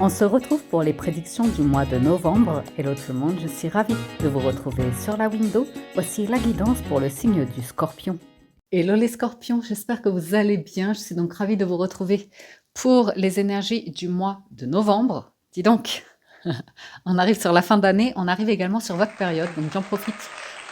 On se retrouve pour les prédictions du mois de novembre. Hello tout le monde, je suis ravie de vous retrouver sur la window. Voici la guidance pour le signe du Scorpion. Hello les Scorpions, j'espère que vous allez bien. Je suis donc ravie de vous retrouver pour les énergies du mois de novembre. Dis donc, on arrive sur la fin d'année, on arrive également sur votre période, donc j'en profite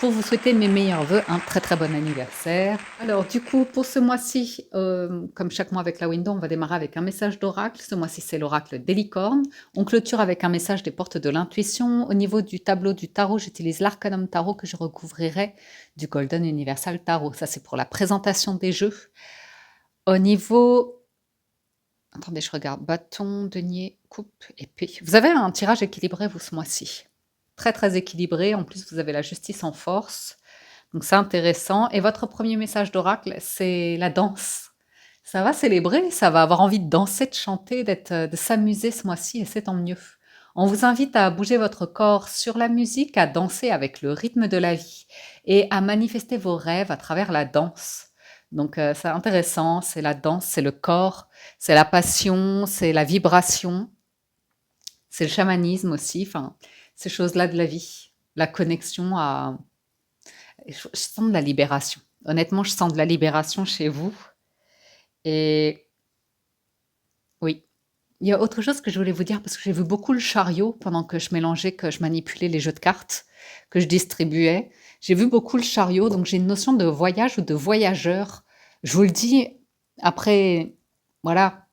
pour vous souhaiter mes meilleurs vœux, un très très bon anniversaire. Alors du coup, pour ce mois-ci, comme chaque mois avec la window, on va démarrer avec un message d'oracle. Ce mois-ci, c'est l'oracle des licornes. On clôture avec un message des portes de l'intuition. Au niveau du tableau du tarot, j'utilise l'Arcanum Tarot que je recouvrirai du Golden Universal Tarot. Ça, c'est pour la présentation des jeux. Au niveau... Attendez, je regarde. Bâton, denier, coupe, épée. Vous avez un tirage équilibré, vous, ce mois-ci. Très, très équilibré. En plus, vous avez la justice en force. Donc, c'est intéressant. Et votre premier message d'oracle, c'est la danse. Ça va célébrer, ça va avoir envie de danser, de chanter, de s'amuser ce mois-ci, et c'est tant mieux. On vous invite à bouger votre corps sur la musique, à danser avec le rythme de la vie et à manifester vos rêves à travers la danse. Donc, c'est intéressant, c'est la danse, c'est le corps, c'est la passion, c'est la vibration, c'est le chamanisme aussi, enfin, ces choses-là de la vie, la connexion à... Je sens de la libération. Honnêtement, je sens de la libération chez vous. Et oui, il y a autre chose que je voulais vous dire parce que j'ai vu beaucoup le chariot pendant que je mélangeais, que je manipulais les jeux de cartes, que je distribuais. J'ai vu beaucoup le chariot, donc j'ai une notion de voyage ou de voyageur. Je vous le dis après, voilà,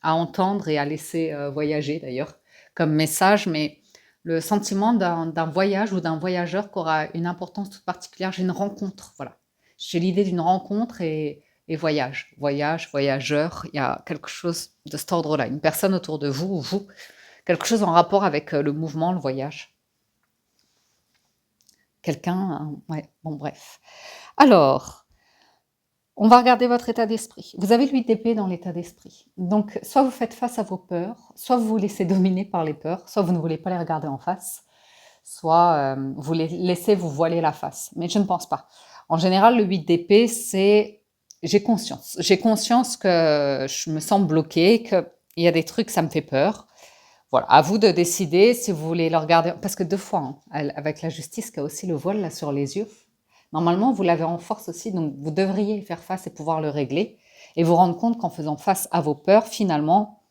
à entendre et à laisser voyager d'ailleurs comme message, mais le sentiment d'un voyage ou d'un voyageur qui aura une importance toute particulière. J'ai une rencontre, voilà. J'ai l'idée d'une rencontre et voyage. Voyage, voyageur, il y a quelque chose de cet ordre-là. Une personne autour de vous ou vous, quelque chose en rapport avec le mouvement, le voyage. Quelqu'un, hein, ouais, bon bref. Alors, on va regarder votre état d'esprit. Vous avez l'huile d'épée dans l'état d'esprit. Donc, soit vous faites face à vos peurs, soit vous vous laissez dominer par les peurs, soit vous ne voulez pas les regarder en face, soit vous les laissez vous voiler la face. Mais je ne pense pas. En général, le 8 d'épée, c'est j'ai conscience. J'ai conscience que je me sens bloquée, qu'il y a des trucs, ça me fait peur. Voilà, à vous de décider si vous voulez le regarder. Parce que deux fois, hein, avec la justice qui a aussi le voile là sur les yeux, normalement, vous l'avez en force aussi, donc vous devriez faire face et pouvoir le régler. Et vous rendre compte qu'en faisant face à vos peurs, finalement,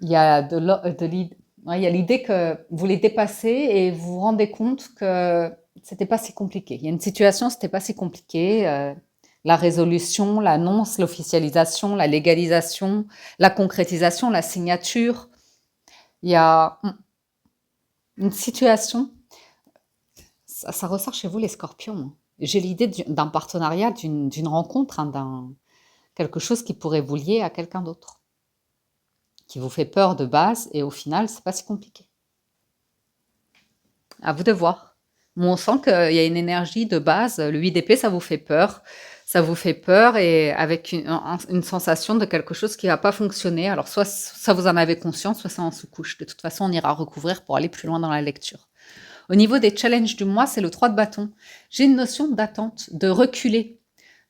il y a il y a l'idée que vous les dépassez et vous vous rendez compte que c'était pas si compliqué. Il y a une situation, c'était pas si compliqué. La résolution, l'annonce, l'officialisation, la légalisation, la concrétisation, la signature. Il y a une situation, ça ressort chez vous les scorpions, hein. J'ai l'idée d'un partenariat, d'une rencontre, hein, quelque chose qui pourrait vous lier à quelqu'un d'autre, qui vous fait peur de base et au final, c'est pas si compliqué. À vous de voir. Mais on sent qu'il y a une énergie de base. Le 8 d'épée, ça vous fait peur. Ça vous fait peur et avec une sensation de quelque chose qui va pas fonctionner. Alors, soit ça vous en avez conscience, soit c'est en sous-couche. De toute façon, on ira recouvrir pour aller plus loin dans la lecture. Au niveau des challenges du mois, c'est le 3 de bâton. J'ai une notion d'attente, de reculer,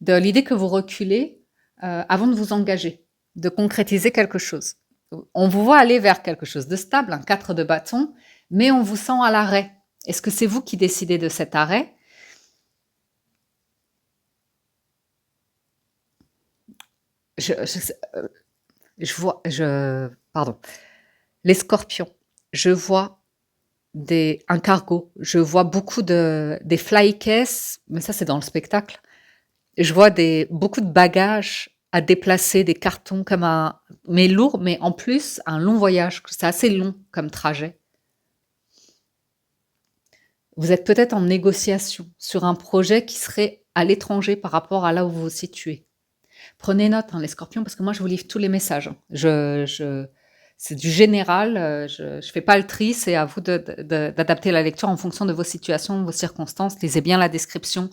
de l'idée que vous reculez avant de vous engager, de concrétiser quelque chose. On vous voit aller vers quelque chose de stable, un 4 de bâton, mais on vous sent à l'arrêt. Est-ce que c'est vous qui décidez de cet arrêt? Pardon. Les scorpions, je vois un cargo, je vois beaucoup des fly cases, mais ça c'est dans le spectacle. Je vois beaucoup de bagages à déplacer, des cartons mais lourds, mais en plus un long voyage. C'est assez long comme trajet. Vous êtes peut-être en négociation sur un projet qui serait à l'étranger par rapport à là où vous vous situez. Prenez note, hein, les scorpions, parce que moi, je vous livre tous les messages. C'est du général, je ne fais pas le tri, c'est à vous d'adapter la lecture en fonction de vos situations, vos circonstances. Lisez bien la description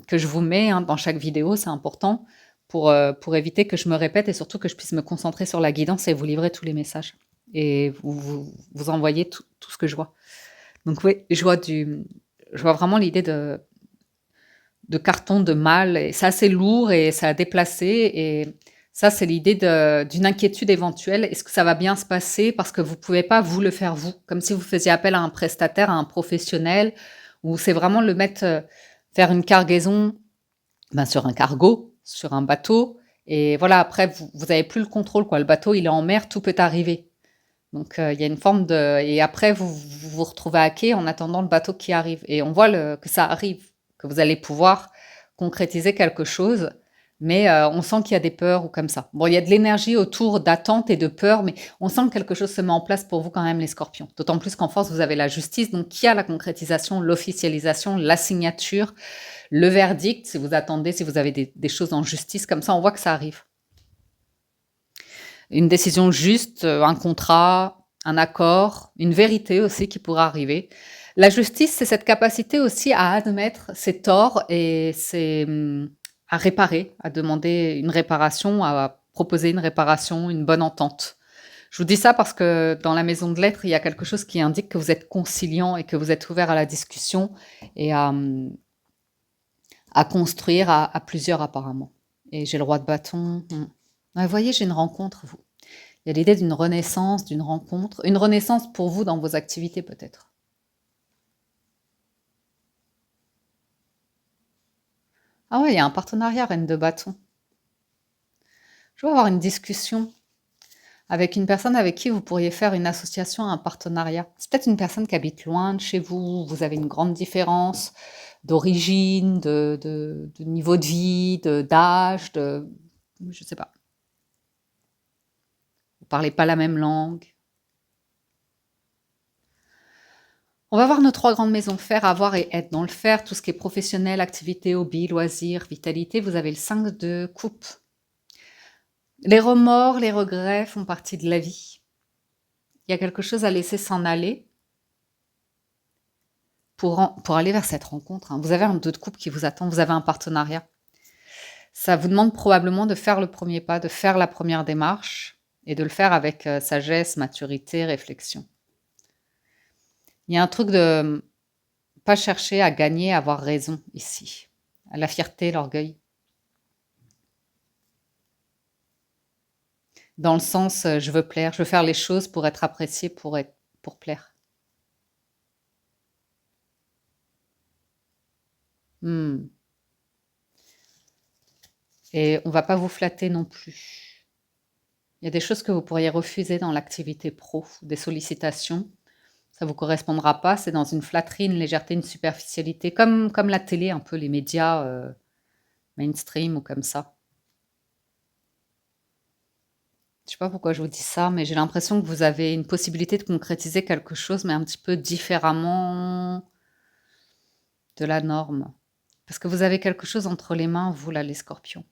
que je vous mets dans chaque vidéo, c'est important pour éviter que je me répète et surtout que je puisse me concentrer sur la guidance et vous livrer tous les messages. Et vous envoyer tout ce que je vois. Donc oui, je vois vraiment l'idée de carton, de malle, et c'est assez lourd et c'est à déplacer et Ça, c'est l'idée d'une inquiétude éventuelle. Est-ce que ça va bien se passer? Parce que vous pouvez pas vous le faire vous, comme si vous faisiez appel à un prestataire, à un professionnel, ou c'est vraiment le mettre, faire une cargaison sur un cargo, sur un bateau, et voilà, après, vous avez plus le contrôle, quoi. Le bateau, il est en mer, tout peut arriver. Donc, il y a une forme de... Et après, vous vous retrouvez à quai en attendant le bateau qui arrive. Et on voit que ça arrive, que vous allez pouvoir concrétiser quelque chose, mais on sent qu'il y a des peurs ou comme ça. Bon, il y a de l'énergie autour d'attente et de peur, mais on sent que quelque chose se met en place pour vous quand même, les scorpions. D'autant plus qu'en force, vous avez la justice, donc il y a la concrétisation, l'officialisation, la signature, le verdict, si vous attendez, si vous avez des choses en justice, comme ça, on voit que ça arrive. Une décision juste, un contrat, un accord, une vérité aussi qui pourra arriver. La justice, c'est cette capacité aussi à admettre ses torts et à réparer, à demander une réparation, à proposer une réparation, une bonne entente. Je vous dis ça parce que dans la maison de lettres, il y a quelque chose qui indique que vous êtes conciliant et que vous êtes ouvert à la discussion et à construire à plusieurs apparemment. Et j'ai le roi de bâton. Ouais, vous voyez, j'ai une rencontre, vous. Il y a l'idée d'une renaissance, d'une rencontre. Une renaissance pour vous dans vos activités peut-être. Ah ouais, il y a un partenariat, reine de bâton. Je veux avoir une discussion avec une personne avec qui vous pourriez faire une association, un partenariat. C'est peut-être une personne qui habite loin de chez vous, vous avez une grande différence d'origine, de niveau de vie, d'âge, je sais pas. Vous parlez pas la même langue. On va voir nos 3 grandes maisons, faire, avoir et être. Dans le faire, tout ce qui est professionnel, activité, hobby, loisirs, vitalité, vous avez le 5 de coupe. Les remords, les regrets font partie de la vie. Il y a quelque chose à laisser s'en aller pour aller vers cette rencontre. Vous avez un 2 de coupe qui vous attend, vous avez un partenariat. Ça vous demande probablement de faire le premier pas, de faire la première démarche et de le faire avec sagesse, maturité, réflexion. Il y a un truc de pas chercher à gagner, à avoir raison ici. La fierté, l'orgueil. Dans le sens, je veux plaire, je veux faire les choses pour être appréciée, pour plaire. Et on va pas vous flatter non plus. Il y a des choses que vous pourriez refuser dans l'activité pro, des sollicitations. Ça vous correspondra pas, c'est dans une flatterie, une légèreté, une superficialité, comme la télé, un peu les médias mainstream ou comme ça. Je sais pas pourquoi je vous dis ça, mais j'ai l'impression que vous avez une possibilité de concrétiser quelque chose, mais un petit peu différemment de la norme. Parce que vous avez quelque chose entre les mains, vous là, les scorpions.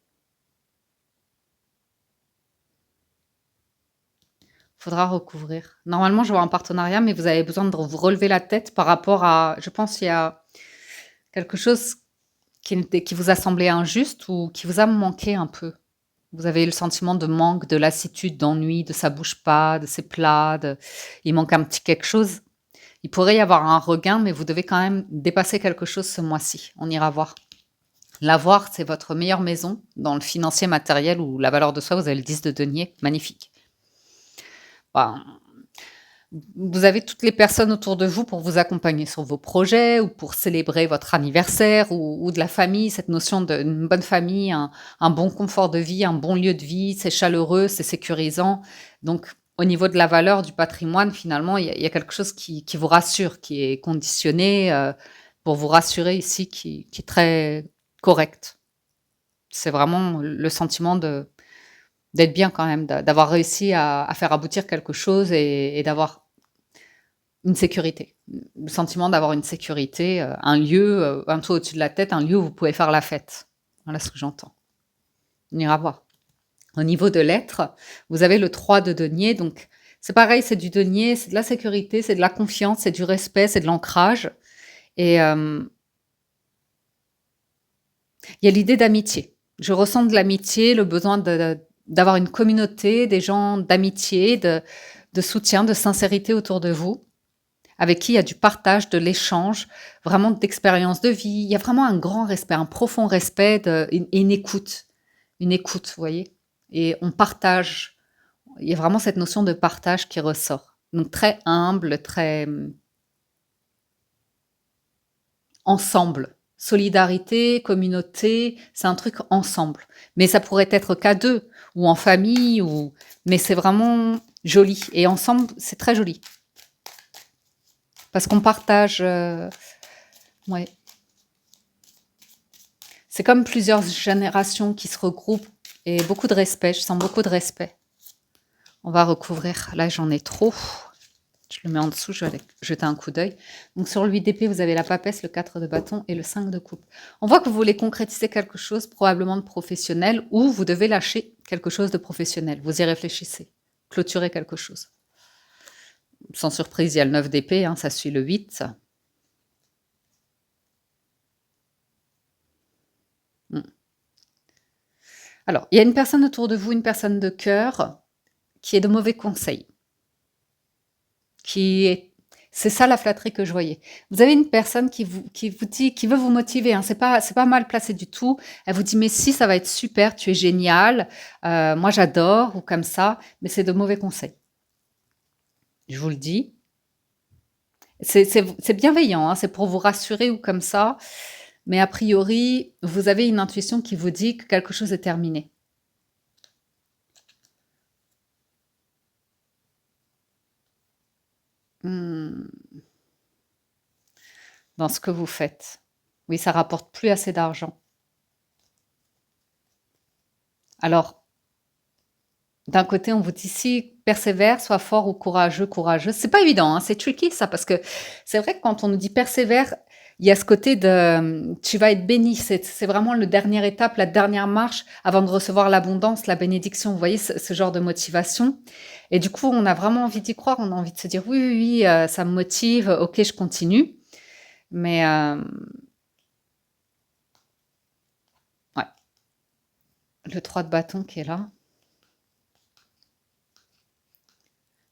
Faudra recouvrir. Normalement, je vois un partenariat, mais vous avez besoin de vous relever la tête par rapport à... Je pense qu'il y a quelque chose qui vous a semblé injuste ou qui vous a manqué un peu. Vous avez eu le sentiment de manque, de lassitude, d'ennui, de ça bouge pas, de c'est plat, il manque un petit quelque chose. Il pourrait y avoir un regain, mais vous devez quand même dépasser quelque chose ce mois-ci. On ira voir. L'avoir, c'est votre meilleure maison dans le financier matériel ou la valeur de soi. Vous avez le 10 de denier, magnifique. Ben, vous avez toutes les personnes autour de vous pour vous accompagner sur vos projets ou pour célébrer votre anniversaire ou de la famille, cette notion d'une bonne famille, un bon confort de vie, un bon lieu de vie, c'est chaleureux, c'est sécurisant. Donc, au niveau de la valeur du patrimoine, finalement, il y a quelque chose qui vous rassure, qui est conditionné pour vous rassurer ici, qui est très correct. C'est vraiment le sentiment d'être bien quand même, d'avoir réussi à faire aboutir quelque chose et d'avoir une sécurité. Le sentiment d'avoir une sécurité, un lieu, un toit au-dessus de la tête, un lieu où vous pouvez faire la fête. Voilà ce que j'entends. On ira voir. Au niveau de l'être, vous avez le 3 de denier, donc c'est pareil, c'est du denier, c'est de la sécurité, c'est de la confiance, c'est du respect, c'est de l'ancrage. Et il y a l'idée d'amitié. Je ressens de l'amitié, le besoin d'avoir une communauté, des gens d'amitié, de soutien, de sincérité autour de vous, avec qui il y a du partage, de l'échange, vraiment d'expérience de vie. Il y a vraiment un grand respect, un profond respect et une écoute. Une écoute, vous voyez. et on partage. Il y a vraiment cette notion de partage qui ressort. Donc très humble, très ensemble. Solidarité, communauté, c'est un truc ensemble. Mais ça pourrait être qu'à deux, ou en famille, ou... mais c'est vraiment joli. Et ensemble, c'est très joli. Parce qu'on partage... ouais. C'est comme plusieurs générations qui se regroupent et beaucoup de respect. Je sens beaucoup de respect. On va recouvrir. Là, j'en ai trop. Je le mets en dessous, je vais aller jeter un coup d'œil. Donc sur le 8 d'épée, vous avez la papesse, le 4 de bâton et le 5 de coupe. On voit que vous voulez concrétiser quelque chose, probablement de professionnel, ou vous devez lâcher quelque chose de professionnel. Vous y réfléchissez. Clôturer quelque chose. Sans surprise, il y a le 9 d'épée, hein, ça suit le 8. Alors, il y a une personne autour de vous, une personne de cœur, qui est de mauvais conseils. C'est ça la flatterie que je voyais. Vous avez une personne qui vous dit, qui veut vous motiver, hein, c'est pas mal placé du tout. Elle vous dit, mais si, ça va être super, tu es génial, moi j'adore, ou comme ça, mais c'est de mauvais conseils. Je vous le dis. C'est bienveillant, hein, c'est pour vous rassurer ou comme ça, mais a priori, vous avez une intuition qui vous dit que quelque chose est terminé. Dans ce que vous faites. Oui, ça rapporte plus assez d'argent. Alors, d'un côté, on vous dit si persévère, sois fort ou courageux, courageuse. C'est pas évident, hein, c'est tricky ça, parce que c'est vrai que quand on nous dit persévère, il y a ce côté de tu vas être béni. C'est vraiment le dernière étape, la dernière marche avant de recevoir l'abondance, la bénédiction. Vous voyez ce genre de motivation. Et du coup, on a vraiment envie d'y croire. On a envie de se dire oui, oui, oui, ça me motive. Ok, je continue. Mais ouais, le 3 de bâton qui est là.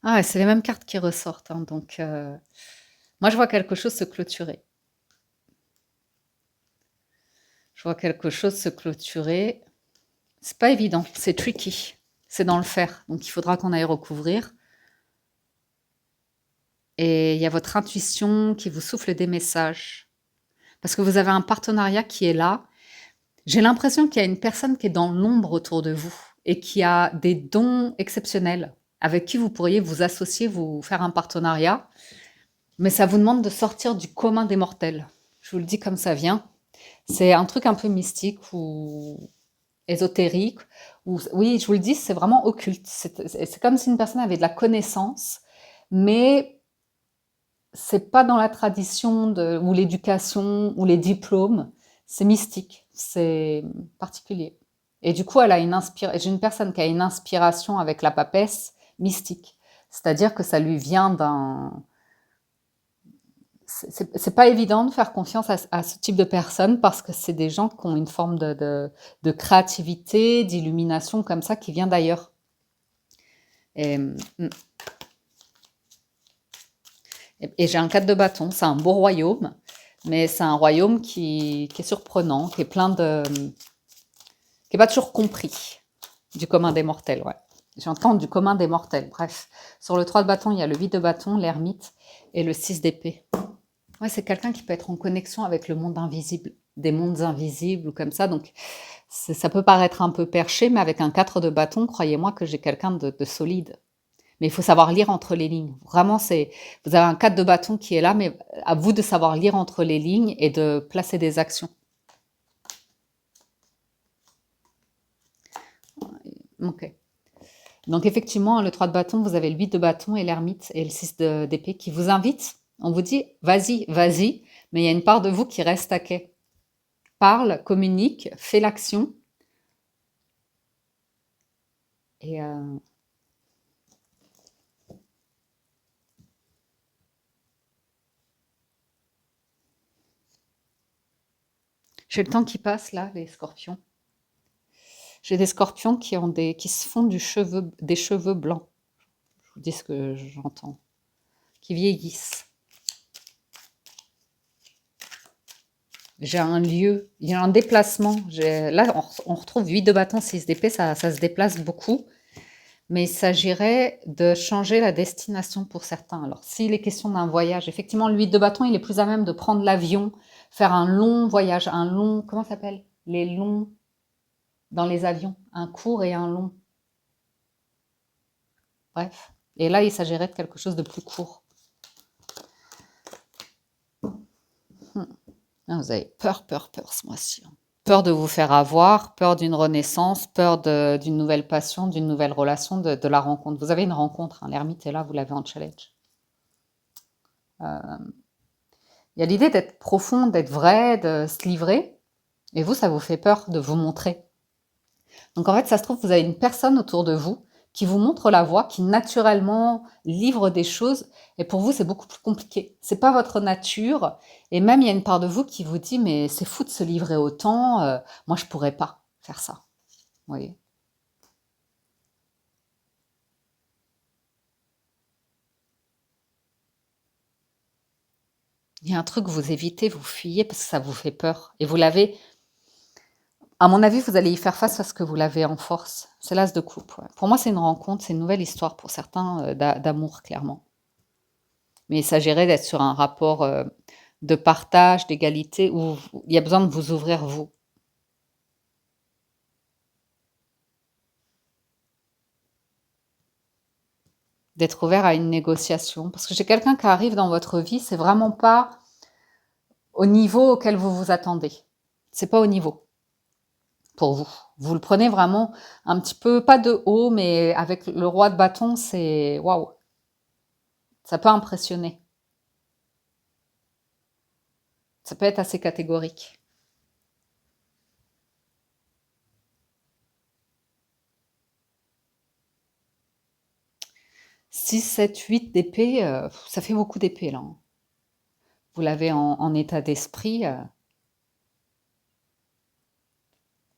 Ah ouais, c'est les mêmes cartes qui ressortent, hein, donc moi je vois quelque chose se clôturer. Je vois quelque chose se clôturer. C'est pas évident, c'est tricky. C'est dans le fer, donc il faudra qu'on aille recouvrir. Et il y a votre intuition qui vous souffle des messages. Parce que vous avez un partenariat qui est là. J'ai l'impression qu'il y a une personne qui est dans l'ombre autour de vous et qui a des dons exceptionnels avec qui vous pourriez vous associer, vous faire un partenariat. Mais ça vous demande de sortir du commun des mortels. Je vous le dis comme ça vient. C'est un truc un peu mystique ou ésotérique. Ou, oui, je vous le dis, c'est vraiment occulte. C'est comme si une personne avait de la connaissance, mais c'est pas dans la tradition ou l'éducation ou les diplômes. C'est mystique, c'est particulier. Et du coup, j'ai une personne qui a une inspiration avec la papesse mystique. C'est-à-dire que ça lui vient d'un, c'est pas évident de faire confiance à ce type de personnes parce que c'est des gens qui ont une forme de créativité, d'illumination comme ça qui vient d'ailleurs. Et j'ai un 4 de bâton, c'est un beau royaume, mais c'est un royaume qui est surprenant, qui est plein de... qui n'est pas toujours compris du commun des mortels, ouais. J'entends du commun des mortels, bref. Sur le 3 de bâton, il y a le 8 de bâton, l'ermite, et le 6 d'épée. Ouais, c'est quelqu'un qui peut être en connexion avec le monde invisible, des mondes invisibles ou comme ça. Donc, ça peut paraître un peu perché, mais avec un 4 de bâton, croyez-moi que j'ai quelqu'un de solide. Mais il faut savoir lire entre les lignes. Vraiment, vous avez un 4 de bâton qui est là, mais à vous de savoir lire entre les lignes et de placer des actions. Ok. Donc, effectivement, le 3 de bâton, vous avez le 8 de bâton et l'ermite et le 6 d'épée qui vous invitent. On vous dit, vas-y, vas-y, mais il y a une part de vous qui reste à quai. Parle, communique, fais l'action. Et j'ai le temps qui passe là, les scorpions. J'ai des scorpions qui se font des cheveux blancs. Je vous dis ce que j'entends. Qui vieillissent. J'ai un lieu, il y a un déplacement. Là, on retrouve 8 de bâton, 6 d'épée, ça se déplace beaucoup. Mais il s'agirait de changer la destination pour certains. Alors, s'il est question d'un voyage, effectivement, le 8 de bâton, il est plus à même de prendre l'avion, faire un long voyage, un long, comment ça s'appelle? Les longs dans les avions, un court et un long. Bref. Et là, il s'agirait de quelque chose de plus court. Ah, vous avez peur, peur, peur ce mois-ci, hein. Peur de vous faire avoir, peur d'une renaissance, peur d'une nouvelle passion, d'une nouvelle relation, de la rencontre. Vous avez une rencontre, hein, l'ermite est là, vous l'avez en challenge. Il y a l'idée d'être profond, d'être vrai, de se livrer. Et vous, ça vous fait peur de vous montrer. Donc en fait, ça se trouve, vous avez une personne autour de vous qui vous montre la voie, qui naturellement livre des choses. Et pour vous, c'est beaucoup plus compliqué. C'est pas votre nature. Et même, il y a une part de vous qui vous dit, mais c'est fou de se livrer autant. Moi, je pourrais pas faire ça. Vous voyez. Il y a un truc que vous évitez, vous fuyez parce que ça vous fait peur. Et vous l'avez, à mon avis, vous allez y faire face parce que vous l'avez en force. C'est l'as de coupe. Ouais. Pour moi, c'est une rencontre, c'est une nouvelle histoire pour certains d'amour, clairement. Mais il s'agirait d'être sur un rapport de partage, d'égalité, où il y a besoin de vous ouvrir, vous. D'être ouvert à une négociation. Parce que j'ai quelqu'un qui arrive dans votre vie, c'est vraiment pas au niveau auquel vous vous attendez. C'est pas au niveau pour vous. Vous le prenez vraiment un petit peu, pas de haut, mais avec le roi de bâton, c'est waouh, ça peut impressionner. Ça peut être assez catégorique. 6, 7, 8 d'épée, ça fait beaucoup d'épée là, hein. Vous l'avez en état d'esprit.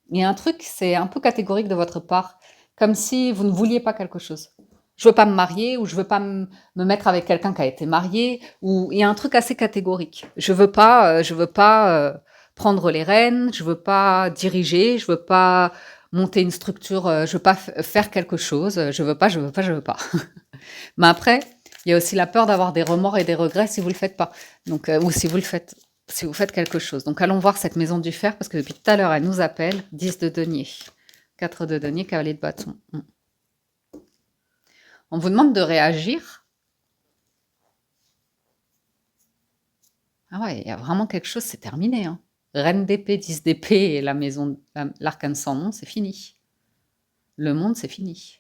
Il y a un truc, c'est un peu catégorique de votre part, comme si vous ne vouliez pas quelque chose. Je veux pas me marier ou je veux pas me mettre avec quelqu'un qui a été marié, ou il y a un truc assez catégorique. Je veux pas prendre les rênes, je veux pas diriger, je veux pas monter une structure, je veux pas faire quelque chose, je veux pas, je veux pas, je veux pas. Mais après, il y a aussi la peur d'avoir des remords et des regrets si vous le faites pas. Donc, ou si vous le faites, si vous faites quelque chose. Donc, allons voir cette maison du fer parce que depuis tout à l'heure, elle nous appelle. 10 de denier. 4 de denier, cavalier de bâton. On vous demande de réagir. Ah ouais, il y a vraiment quelque chose, c'est terminé, hein. Reine d'épée, 10 d'épée et la maison, l'arcane sans nom, c'est fini. Le monde, c'est fini.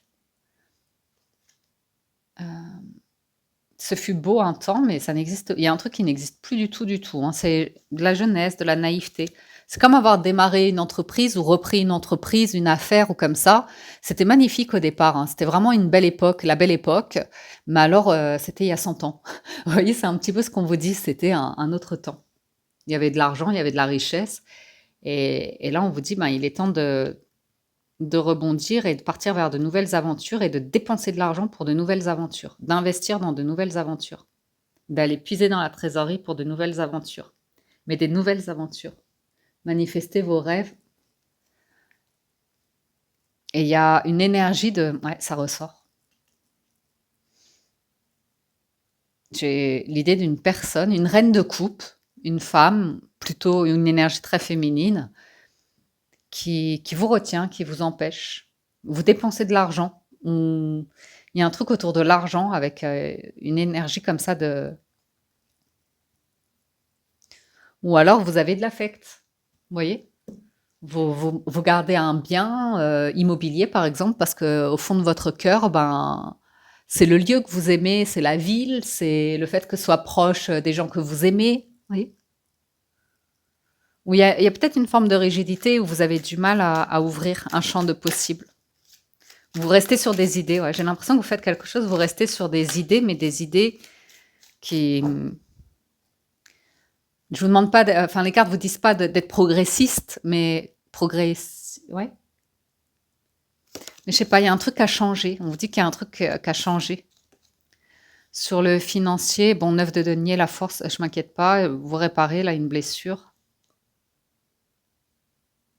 Ce fut beau un temps, mais ça n'existe. Il y a un truc qui n'existe plus du tout, hein. C'est de la jeunesse, de la naïveté. C'est comme avoir démarré une entreprise ou repris une entreprise, une affaire ou comme ça. C'était magnifique au départ, hein. C'était vraiment une belle époque, la belle époque. Mais alors, c'était il y a 100 ans. Vous voyez, c'est un petit peu ce qu'on vous dit, c'était un autre temps. Il y avait de l'argent, il y avait de la richesse. Et là, on vous dit, ben, il est temps de rebondir et de partir vers de nouvelles aventures et de dépenser de l'argent pour de nouvelles aventures, d'investir dans de nouvelles aventures, d'aller puiser dans la trésorerie pour de nouvelles aventures, mais des nouvelles aventures. Manifester vos rêves. Et il y a une énergie de... Ouais, ça ressort. J'ai l'idée d'une personne, une reine de coupe, une femme, plutôt une énergie très féminine, qui vous retient, qui vous empêche. Vous dépensez de l'argent. Il y a un truc autour de l'argent avec une énergie comme ça de... Ou alors vous avez de l'affect. Vous voyez, vous gardez un bien immobilier, par exemple, parce que au fond de votre cœur, ben, c'est le lieu que vous aimez, c'est la ville, c'est le fait que ce soit proche des gens que vous aimez. Oui. Ou il y a peut-être une forme de rigidité où vous avez du mal à ouvrir un champ de possibles. Vous restez sur des idées. Ouais. J'ai l'impression que vous faites quelque chose, vous restez sur des idées, mais des idées qui... Je vous demande pas, enfin les cartes vous disent pas d'être progressiste, mais ouais. Mais je sais pas, il y a un truc à changer. On vous dit qu'il y a un truc qui a changé. Sur le financier, bon, 9 de denier, la force, je m'inquiète pas. Vous réparez là une blessure.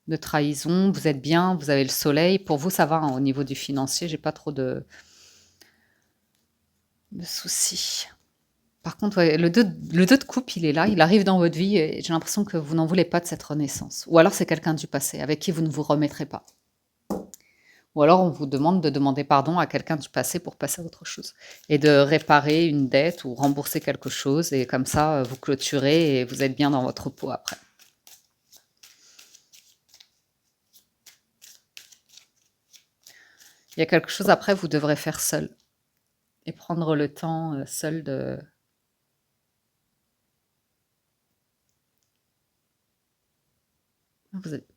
de trahison, vous êtes bien, vous avez le soleil. Pour vous, ça va, hein, au niveau du financier, j'ai pas trop de soucis. Par contre, ouais, le 2 de coupe, il est là, il arrive dans votre vie et j'ai l'impression que vous n'en voulez pas de cette renaissance. Ou alors c'est quelqu'un du passé avec qui vous ne vous remettrez pas. Ou alors on vous demande de demander pardon à quelqu'un du passé pour passer à autre chose. Et de réparer une dette ou rembourser quelque chose. Et comme ça, vous clôturez et vous êtes bien dans votre peau après. Il y a quelque chose après, vous devrez faire seul. Et prendre le temps seul de...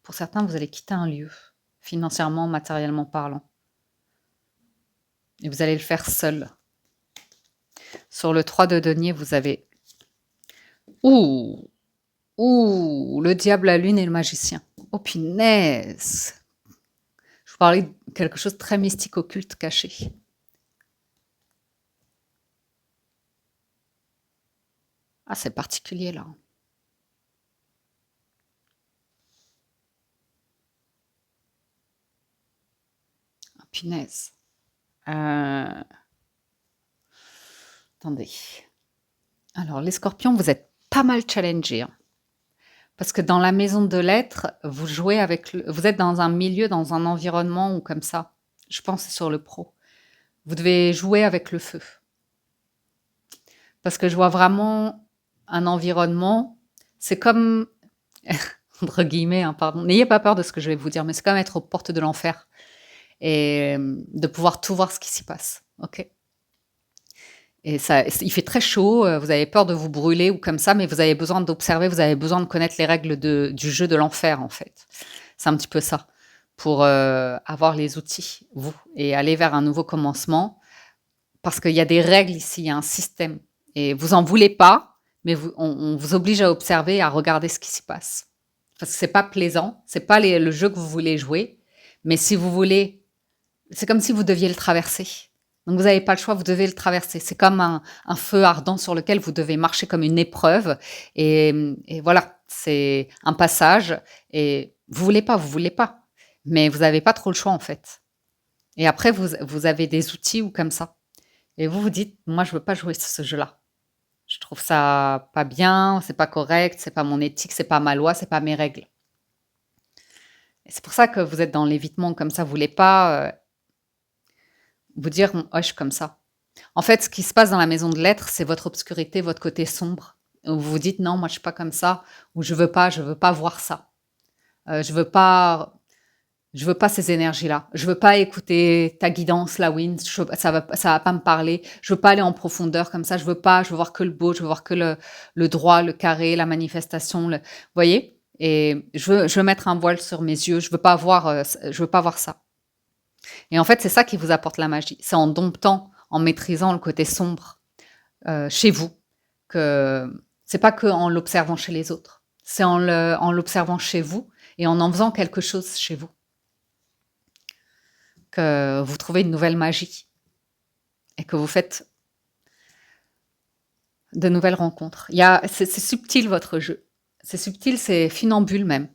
Pour certains, vous allez quitter un lieu, financièrement, matériellement parlant. Et vous allez le faire seul. Sur le 3 de denier, vous avez... Ouh, le diable, la lune et le magicien. Oh punaise! Je vous parlais de quelque chose de très mystique, occulte, caché. Ah, c'est particulier là. Ah, punaise. Attendez. Alors, les scorpions, vous êtes pas mal challengés, hein. Parce que dans la maison de l'être, vous jouez avec... vous êtes dans un milieu, dans un environnement ou comme ça. Je pense que c'est sur le pro. Vous devez jouer avec le feu. Parce que je vois vraiment un environnement, c'est comme, entre guillemets, hein, pardon, n'ayez pas peur de ce que je vais vous dire, mais c'est comme être aux portes de l'enfer et de pouvoir tout voir ce qui s'y passe, ok? Et ça, il fait très chaud, vous avez peur de vous brûler ou comme ça, mais vous avez besoin d'observer, vous avez besoin de connaître les règles du jeu de l'enfer, en fait. C'est un petit peu ça, pour avoir les outils, vous, et aller vers un nouveau commencement, parce qu'il y a des règles ici, il y a un système. Et vous en voulez pas, mais on vous oblige à observer, à regarder ce qui s'y passe. Parce que c'est pas plaisant, c'est pas le jeu que vous voulez jouer, mais si vous voulez, c'est comme si vous deviez le traverser. Donc vous n'avez pas le choix, vous devez le traverser. C'est comme un feu ardent sur lequel vous devez marcher comme une épreuve. Et voilà, c'est un passage. Et vous voulez pas. Mais vous n'avez pas trop le choix en fait. Et après, vous avez des outils ou comme ça. Et vous vous dites, moi je veux pas jouer ce jeu-là. Je trouve ça pas bien, c'est pas correct, c'est pas mon éthique, c'est pas ma loi, c'est pas mes règles. Et c'est pour ça que vous êtes dans l'évitement comme ça, vous voulez pas vous dire hoche comme ça. En fait, ce qui se passe dans la maison de l'être, c'est votre obscurité, votre côté sombre. Où vous vous dites non, moi je suis pas comme ça, ou je veux pas voir ça. Je veux pas ces énergies-là. Je veux pas écouter ta guidance, la wind. Ça va pas me parler. Je veux pas aller en profondeur comme ça. Je veux voir que le beau. Je veux voir que le droit, le carré, la manifestation. Vous voyez? Et je veux mettre un voile sur mes yeux. Je veux pas voir ça. Et en fait, c'est ça qui vous apporte la magie. C'est en domptant, en maîtrisant le côté sombre chez vous, que c'est pas que en l'observant chez les autres. C'est en l'observant chez vous et en faisant quelque chose chez vous que vous trouvez une nouvelle magie et que vous faites de nouvelles rencontres. C'est subtil votre jeu. C'est subtil, c'est funambule même.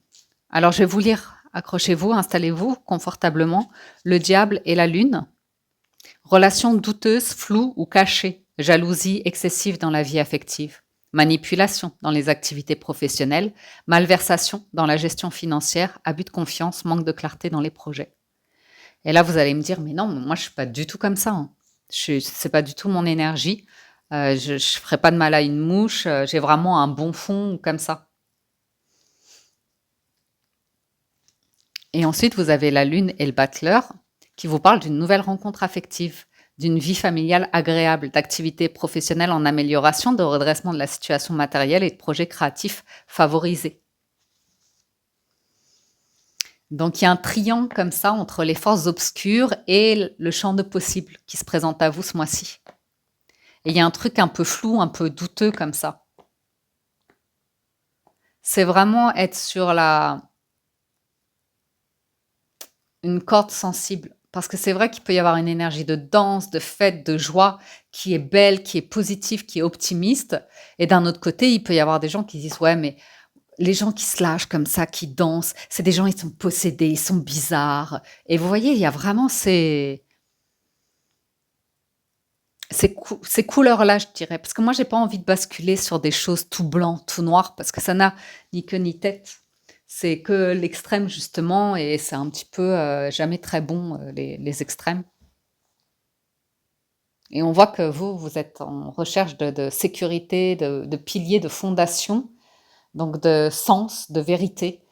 Alors je vais vous lire. Accrochez-vous, installez-vous confortablement. Le diable et la lune. Relations douteuses, floues ou cachées. Jalousie excessive dans la vie affective. Manipulation dans les activités professionnelles. Malversation dans la gestion financière. Abus de confiance, manque de clarté dans les projets. Et là, vous allez me dire, mais non, moi, je suis pas du tout comme ça, hein. C'est pas du tout mon énergie. Je ferai pas de mal à une mouche. J'ai vraiment un bon fond comme ça. Et ensuite, vous avez la lune et le battleur qui vous parlent d'une nouvelle rencontre affective, d'une vie familiale agréable, d'activités professionnelles en amélioration, de redressement de la situation matérielle et de projets créatifs favorisés. Donc, il y a un triangle comme ça entre les forces obscures et le champ de possibles qui se présente à vous ce mois-ci. Et il y a un truc un peu flou, un peu douteux comme ça. C'est vraiment être sur une corde sensible. Parce que c'est vrai qu'il peut y avoir une énergie de danse, de fête, de joie qui est belle, qui est positive, qui est optimiste. Et d'un autre côté, il peut y avoir des gens qui disent « Ouais, mais les gens qui se lâchent comme ça, qui dansent, c'est des gens, ils sont possédés, ils sont bizarres. Et vous voyez, il y a vraiment ces couleurs-là, je dirais. Parce que moi, j'ai pas envie de basculer sur des choses tout blanc, tout noir, parce que ça n'a ni queue ni tête. C'est que l'extrême, justement, et c'est un petit peu jamais très bon, les extrêmes. Et on voit que vous êtes en recherche de sécurité, de piliers, de fondation, donc de sens, de vérité.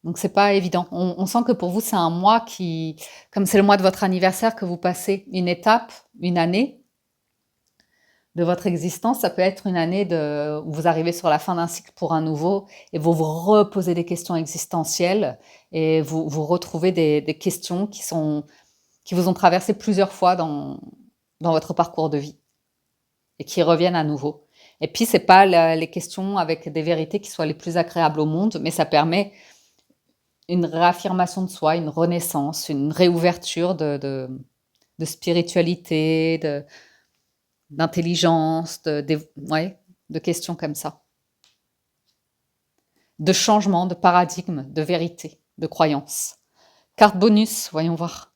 Donc c'est pas évident. On sent que pour vous, c'est un mois qui, comme c'est le mois de votre anniversaire, que vous passez une étape, une année de votre existence. Ça peut être une année où vous arrivez sur la fin d'un cycle pour un nouveau et vous vous reposez des questions existentielles et vous retrouvez des questions qui vous ont traversé plusieurs fois dans votre parcours de vie et qui reviennent à nouveau. Et puis, c'est pas les questions avec des vérités qui soient les plus agréables au monde, mais ça permet une réaffirmation de soi, une renaissance, une réouverture de spiritualité, d'intelligence, ouais, de questions comme ça. De changement, de paradigme, de vérité, de croyance. Carte bonus, voyons voir.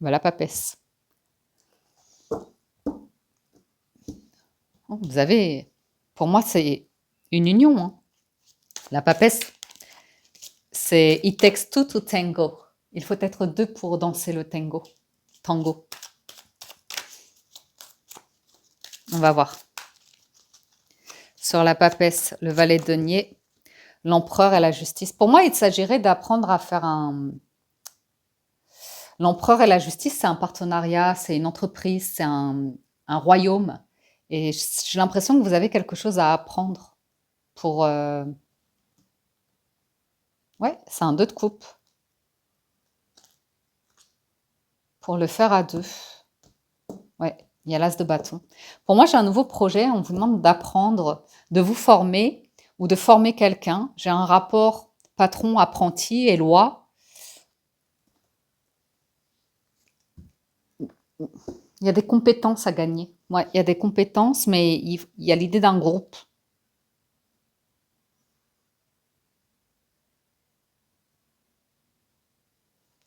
Voilà, papesse. Oh, vous avez, pour moi, c'est une union. Hein. La papesse, c'est It takes two to tango. Il faut être deux pour danser le tango. Tango. On va voir. Sur la papesse, le valet de denier, l'empereur et la justice. Pour moi, il s'agirait d'apprendre à faire un... L'empereur et la justice, c'est un partenariat, c'est une entreprise, c'est un royaume. Et j'ai l'impression que vous avez quelque chose à apprendre pour... Ouais, c'est un 2 de coupe. Pour le faire à deux. Ouais, il y a l'as de bâton. Pour moi, j'ai un nouveau projet. On vous demande d'apprendre, de vous former ou de former quelqu'un. J'ai un rapport patron-apprenti et loi. Il y a des compétences à gagner. Ouais, il y a des compétences, mais il y a l'idée d'un groupe.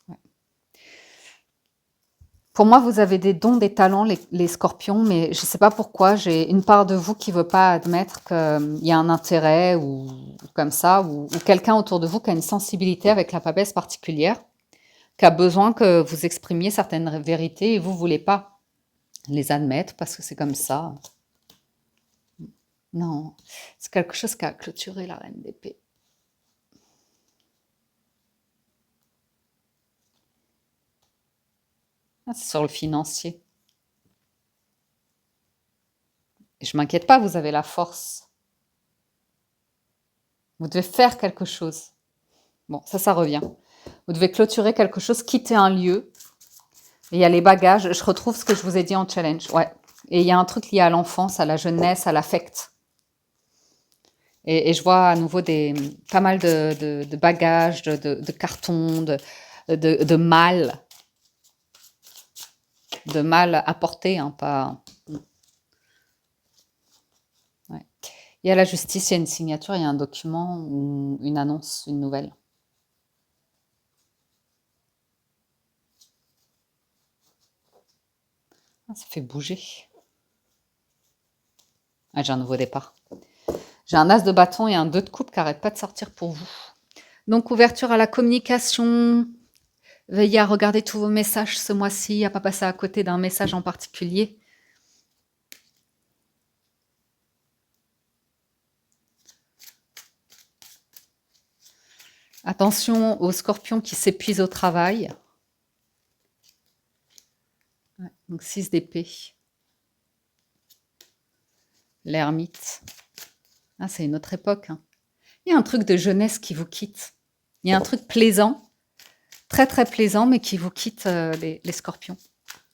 Ouais. Pour moi, vous avez des dons, des talents, les scorpions, mais je ne sais pas pourquoi, j'ai une part de vous qui ne veut pas admettre qu'il y a un intérêt ou comme ça, ou quelqu'un autour de vous qui a une sensibilité avec la papesse particulière, qui a besoin que vous exprimiez certaines vérités et vous ne voulez pas les admettre parce que c'est comme ça. Non, c'est quelque chose qui a clôturé la reine d'épée. Ah, c'est sur le financier. Et je m'inquiète pas, vous avez la force. Vous devez faire quelque chose. Bon, ça revient. Vous devez clôturer quelque chose, quitter un lieu. Et il y a les bagages. Je retrouve ce que je vous ai dit en challenge. Ouais. Et il y a un truc lié à l'enfance, à la jeunesse, à l'affect. Et je vois à nouveau pas mal de bagages, de cartons, de mal. De mal apporté, hein, pas... Ouais. Il y a la justice, il y a une signature, il y a un document, ou une annonce, une nouvelle. Ah, ça fait bouger. Ah, j'ai un nouveau départ. J'ai un as de bâton et un 2 de coupe qui n'arrête pas de sortir pour vous. Donc, ouverture à la communication. Veillez à regarder tous vos messages ce mois-ci, à ne pas passer à côté d'un message en particulier. Attention aux scorpions qui s'épuisent au travail. Ouais, donc 6 d'épée. L'ermite. Ah, c'est une autre époque. Hein. Il y a un truc de jeunesse qui vous quitte. Il y a un truc plaisant, très très plaisant, mais qui vous quitte les scorpions.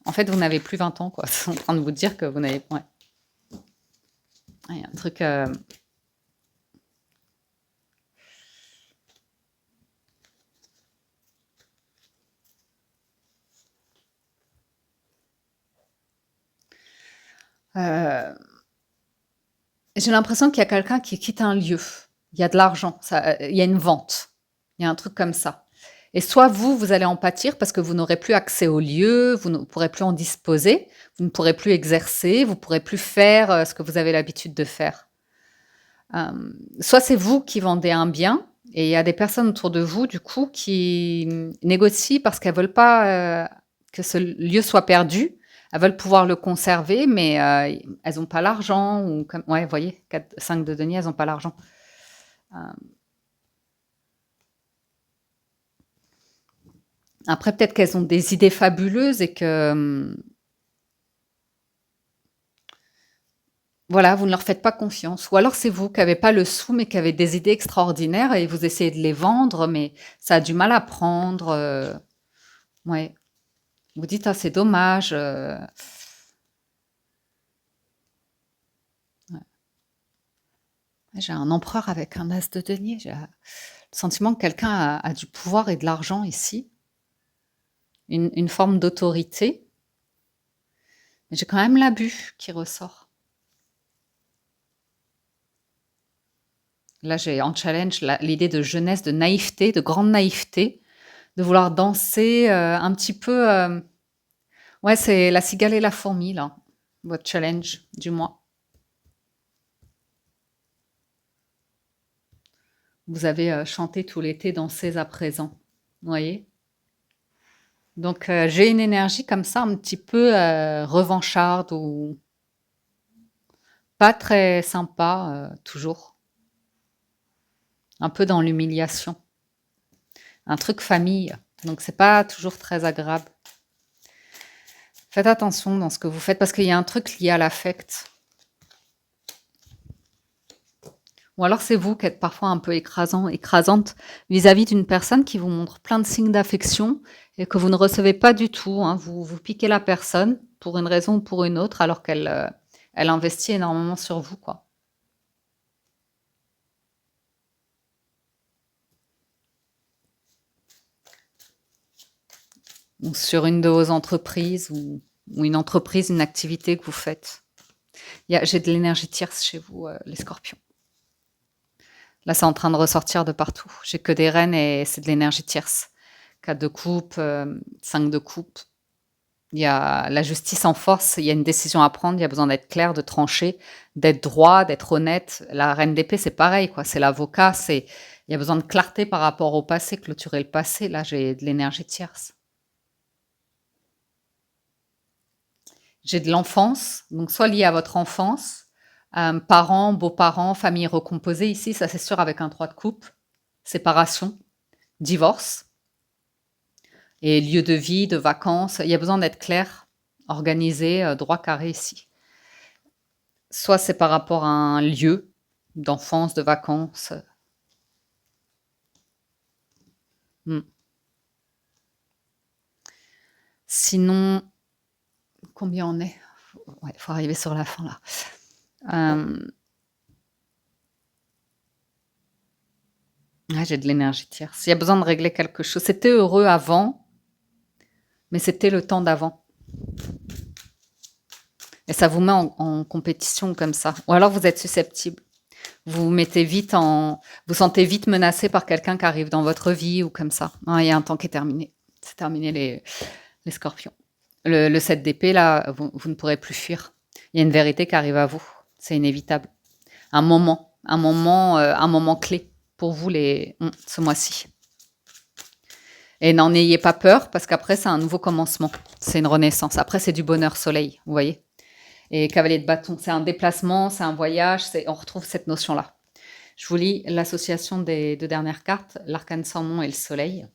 En fait, vous n'avez plus 20 ans, quoi. C'est en train de vous dire que vous n'avez... Ouais. Il y a un truc... j'ai l'impression qu'il y a quelqu'un qui quitte un lieu. il y a de l'argent, il y a une vente. Il y a un truc comme ça. Et soit vous, vous allez en pâtir parce que vous n'aurez plus accès au lieu, vous ne pourrez plus en disposer, vous ne pourrez plus exercer, vous ne pourrez plus faire ce que vous avez l'habitude de faire. Soit c'est vous qui vendez un bien et il y a des personnes autour de vous, du coup, qui négocient parce qu'elles veulent pas que ce lieu soit perdu. Elles veulent pouvoir le conserver, mais elles n'ont pas l'argent. Ou comme, ouais, vous voyez, 4, 5 de denier, elles n'ont pas l'argent. Après, peut-être qu'elles ont des idées fabuleuses et que, voilà, vous ne leur faites pas confiance. Ou alors c'est vous qui n'avez pas le sou, mais qui avez des idées extraordinaires et vous essayez de les vendre, mais ça a du mal à prendre. Ouais. Vous dites, ah, c'est dommage. Ouais. J'ai un empereur avec un as de denier. J'ai le sentiment que quelqu'un a du pouvoir et de l'argent ici. Une forme d'autorité. Mais j'ai quand même l'abus qui ressort. Là, j'ai en challenge l'idée de jeunesse, de naïveté, de grande naïveté, de vouloir danser un petit peu. Ouais, c'est la cigale et la fourmi, là, votre challenge du mois. Vous avez chanté tout l'été, dansez à présent. Vous voyez? Donc, j'ai une énergie comme ça, un petit peu revancharde ou pas très sympa, toujours. Un peu dans l'humiliation. Un truc famille. Donc, c'est pas toujours très agréable. Faites attention dans ce que vous faites parce qu'il y a un truc lié à l'affect. Ou alors c'est vous qui êtes parfois un peu écrasante vis-à-vis d'une personne qui vous montre plein de signes d'affection et que vous ne recevez pas du tout, hein. Vous piquez la personne pour une raison ou pour une autre alors qu'elle elle investit énormément sur vous, quoi. Ou sur une de vos entreprises ou une entreprise, une activité que vous faites. J'ai de l'énergie tierce chez vous, les scorpions. Là, c'est en train de ressortir de partout. J'ai que des reines et c'est de l'énergie tierce. 4 de coupe, 5 de coupe. Il y a la justice en force, il y a une décision à prendre, il y a besoin d'être clair, de trancher, d'être droit, d'être honnête. La reine d'épée, c'est pareil, quoi. C'est l'avocat, il y a besoin de clarté par rapport au passé, clôturer le passé. Là, j'ai de l'énergie tierce. J'ai de l'enfance, donc soit lié à votre enfance, parents, beaux-parents, famille recomposée ici, ça c'est sûr avec un 3 de coupe, séparation, divorce. Et lieu de vie, de vacances, il y a besoin d'être clair, organisé, droit carré ici. Soit c'est par rapport à un lieu d'enfance, de vacances. Hmm. Sinon, combien on est? Ouais, il faut arriver sur la fin là. Ouais, j'ai de l'énergie tierce. Il y a besoin de régler quelque chose. C'était heureux avant, mais c'était le temps d'avant. Et ça vous met en compétition comme ça. Ou alors vous êtes susceptible. Vous vous mettez vite vous sentez vite menacé par quelqu'un qui arrive dans votre vie ou comme ça. Ah, il y a un temps qui est terminé. C'est terminé les scorpions. Le 7 d'épée, là, vous ne pourrez plus fuir. Il y a une vérité qui arrive à vous. C'est inévitable. Un moment clé pour vous ce mois-ci. Et n'en ayez pas peur parce qu'après, c'est un nouveau commencement. C'est une renaissance. Après, c'est du bonheur soleil, vous voyez. Et cavalier de bâton, c'est un déplacement, c'est un voyage, on retrouve cette notion-là. Je vous lis l'association des 2 dernières cartes, l'arcane sans nom et le soleil.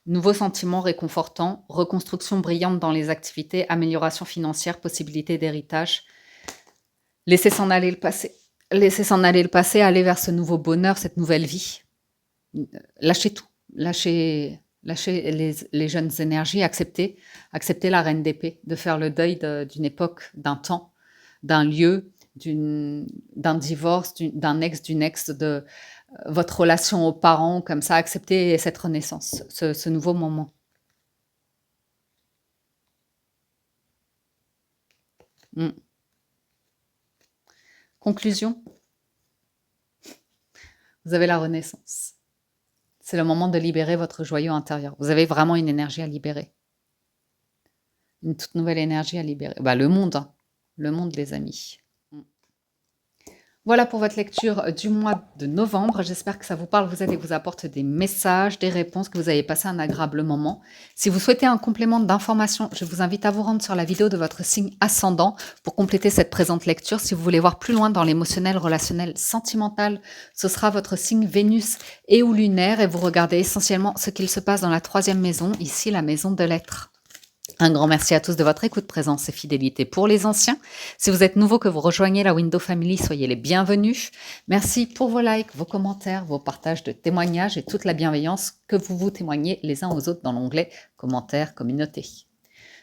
Nouveaux sentiments réconfortants, reconstruction brillante dans les activités, amélioration financière, possibilité d'héritage. Laissez s'en aller le passé. Laissez s'en aller le passé, aller vers ce nouveau bonheur, cette nouvelle vie. Lâchez tout. Lâchez les jeunes énergies, acceptez la reine d'épée, de faire le deuil d'une époque, d'un temps, d'un lieu, d'un divorce, d'un ex, d'une ex, de votre relation aux parents, comme ça, acceptez cette renaissance, ce nouveau moment. Conclusion, vous avez la renaissance. C'est le moment de libérer votre joyau intérieur. Vous avez vraiment une énergie à libérer. Une toute nouvelle énergie à libérer. Le monde, hein. Le monde, les amis. Voilà pour votre lecture du mois de novembre. J'espère que ça vous parle, vous aide et vous apporte des messages, des réponses, que vous avez passé un agréable moment. Si vous souhaitez un complément d'information, je vous invite à vous rendre sur la vidéo de votre signe ascendant pour compléter cette présente lecture. Si vous voulez voir plus loin dans l'émotionnel, relationnel, sentimental, ce sera votre signe Vénus et ou lunaire et vous regardez essentiellement ce qu'il se passe dans la 3e maison, ici la maison de l'être. Un grand merci à tous de votre écoute, présence et fidélité pour les anciens. Si vous êtes nouveau, que vous rejoignez la Window Family, soyez les bienvenus. Merci pour vos likes, vos commentaires, vos partages de témoignages et toute la bienveillance que vous vous témoignez les uns aux autres dans l'onglet commentaires, communauté.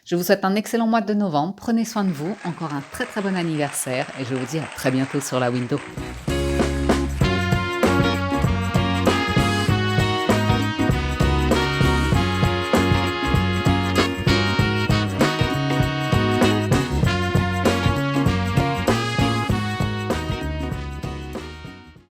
Je vous souhaite un excellent mois de novembre. Prenez soin de vous. Encore un très très bon anniversaire et je vous dis à très bientôt sur la Window.